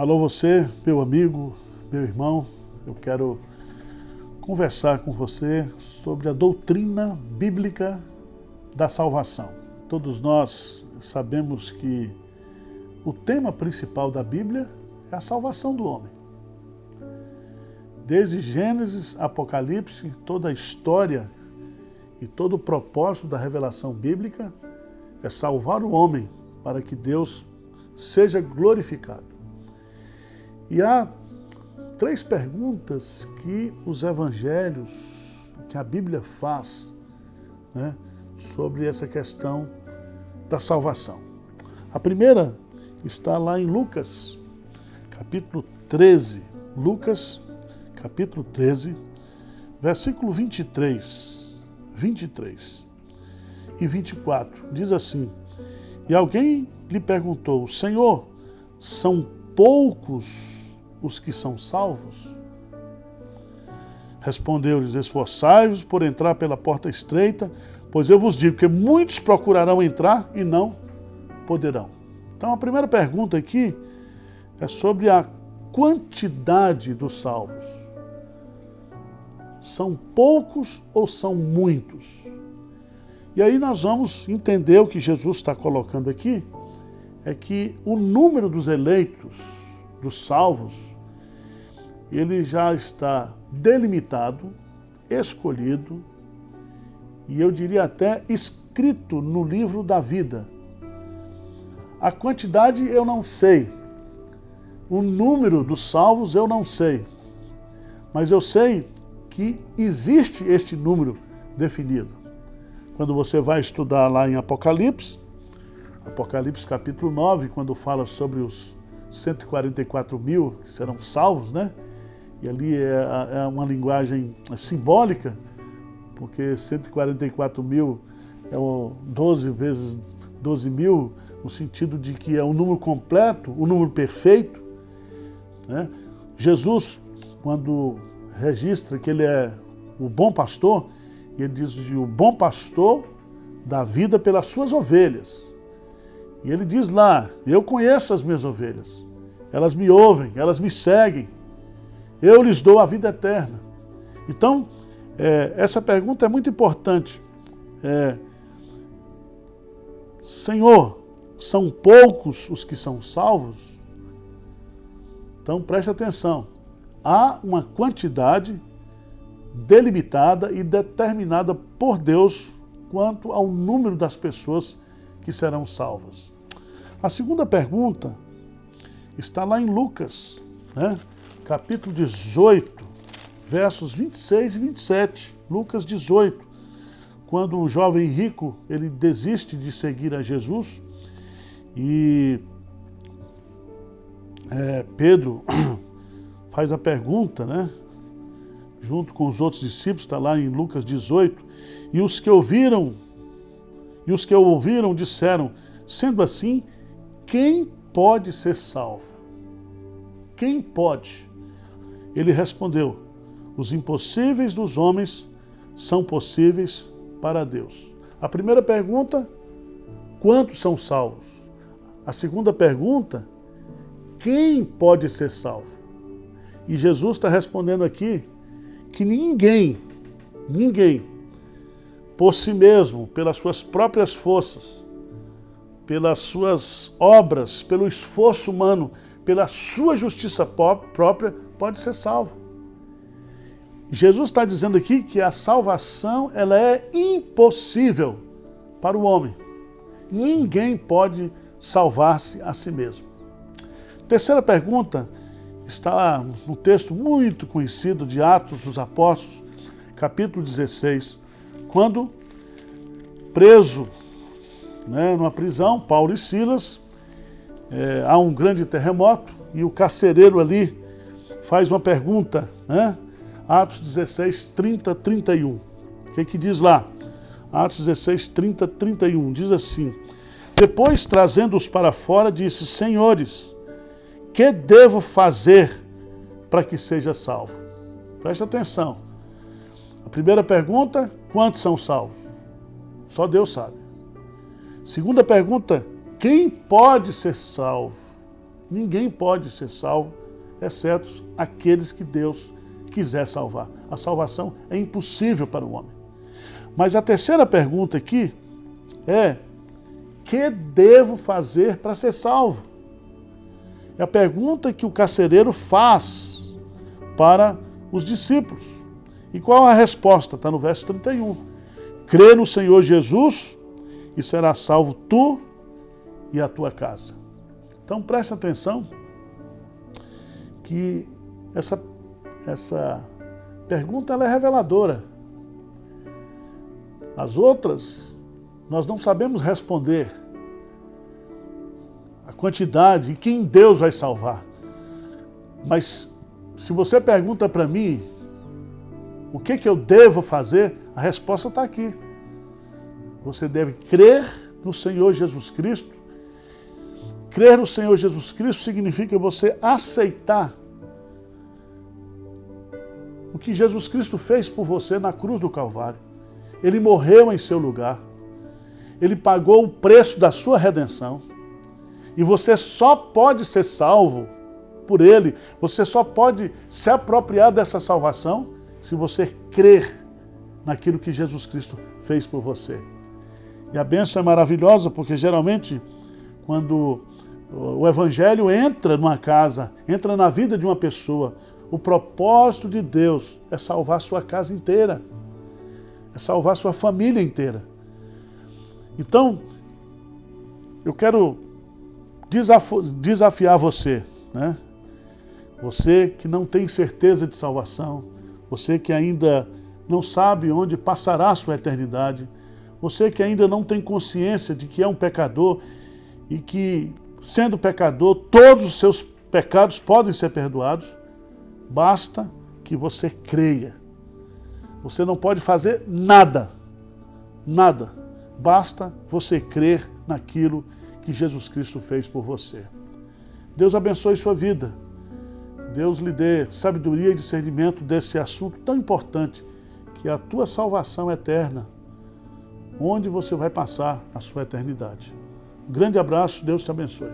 Alô você, meu amigo, meu irmão, eu quero conversar com você sobre a doutrina bíblica da salvação. Todos nós sabemos que o tema principal da Bíblia é a salvação do homem. Desde Gênesis, Apocalipse, toda a história e todo o propósito da revelação bíblica é salvar o homem para que Deus seja glorificado. E há três perguntas que os evangelhos, que a Bíblia faz, sobre essa questão da salvação. A primeira está lá em Lucas, capítulo 13. Lucas, capítulo 13, versículo 23 e 24. Diz assim: E alguém lhe perguntou: Senhor, são poucos os que são salvos? Respondeu-lhes: Esforçai-vos por entrar pela porta estreita, pois eu vos digo que muitos procurarão entrar e não poderão. Então a primeira pergunta aqui é sobre a quantidade dos salvos. São poucos ou são muitos? E aí nós vamos entender o que Jesus está colocando aqui, é que o número dos eleitos, dos salvos, ele já está delimitado, escolhido, e eu diria até escrito no livro da vida. A quantidade eu não sei, o número dos salvos eu não sei, mas eu sei que existe este número definido. Quando você vai estudar lá em Apocalipse capítulo 9, quando fala sobre os 144 mil que serão salvos, E ali é uma linguagem simbólica, porque 144 mil é 12 vezes 12 mil, no sentido de que é um número completo, um número perfeito. Jesus, quando registra que ele é o bom pastor, ele diz o bom pastor dá vida pelas suas ovelhas. E ele diz lá: eu conheço as minhas ovelhas, elas me ouvem, elas me seguem, eu lhes dou a vida eterna. Então, essa pergunta é muito importante. Senhor, são poucos os que são salvos? Então preste atenção. Há uma quantidade delimitada e determinada por Deus quanto ao número das pessoas que serão salvas. A segunda pergunta está lá em Lucas, capítulo 18, versos 26 e 27. Lucas 18, quando o jovem rico ele desiste de seguir a Jesus e Pedro faz a pergunta, junto com os outros discípulos, está lá em Lucas 18, e os que o ouviram disseram: sendo assim, quem pode ser salvo? Quem pode? Ele respondeu: os impossíveis dos homens são possíveis para Deus. A primeira pergunta: quantos são salvos? A segunda pergunta: quem pode ser salvo? E Jesus está respondendo aqui que ninguém, por si mesmo, pelas suas próprias forças, pelas suas obras, pelo esforço humano, pela sua justiça própria, pode ser salvo. Jesus está dizendo aqui que a salvação ela é impossível para o homem. Ninguém pode salvar-se a si mesmo. Terceira pergunta está no texto muito conhecido de Atos dos Apóstolos, capítulo 16, quando preso numa prisão, Paulo e Silas, há um grande terremoto e o carcereiro ali faz uma pergunta, Atos 16, 30, 31. O que diz lá? Atos 16, 30, 31. Diz assim: depois, trazendo-os para fora, disse: Senhores, que devo fazer para que seja salvo? Preste atenção. A primeira pergunta: quantos são salvos? Só Deus sabe. Segunda pergunta: quem pode ser salvo? Ninguém pode ser salvo, exceto aqueles que Deus quiser salvar. A salvação é impossível para o homem. Mas a terceira pergunta aqui é: que devo fazer para ser salvo? É a pergunta que o carcereiro faz para os discípulos. E qual a resposta? Está no verso 31. Crê no Senhor Jesus e serás salvo tu e a tua casa. Então preste atenção que essa pergunta ela é reveladora. As outras nós não sabemos responder a quantidade e quem Deus vai salvar. Mas se você pergunta para mim o que eu devo fazer, a resposta está aqui. Você deve crer no Senhor Jesus Cristo. Crer no Senhor Jesus Cristo significa você aceitar o que Jesus Cristo fez por você na cruz do Calvário. Ele morreu em seu lugar. Ele pagou o preço da sua redenção. E você só pode ser salvo por Ele. Você só pode se apropriar dessa salvação se você crer naquilo que Jesus Cristo fez por você. E a bênção é maravilhosa porque geralmente quando o Evangelho entra numa casa, entra na vida de uma pessoa, o propósito de Deus é salvar sua casa inteira. É salvar sua família inteira. Então, eu quero desafiar você, né? Você que não tem certeza de salvação, você que ainda não sabe onde passará a sua eternidade, você que ainda não tem consciência de que é um pecador e que, sendo pecador, todos os seus pecados podem ser perdoados, basta que você creia. Você não pode fazer nada, nada. Basta você crer naquilo que Jesus Cristo fez por você. Deus abençoe sua vida. Deus lhe dê sabedoria e discernimento desse assunto tão importante, que é a tua salvação eterna, onde você vai passar a sua eternidade. Um grande abraço, Deus te abençoe.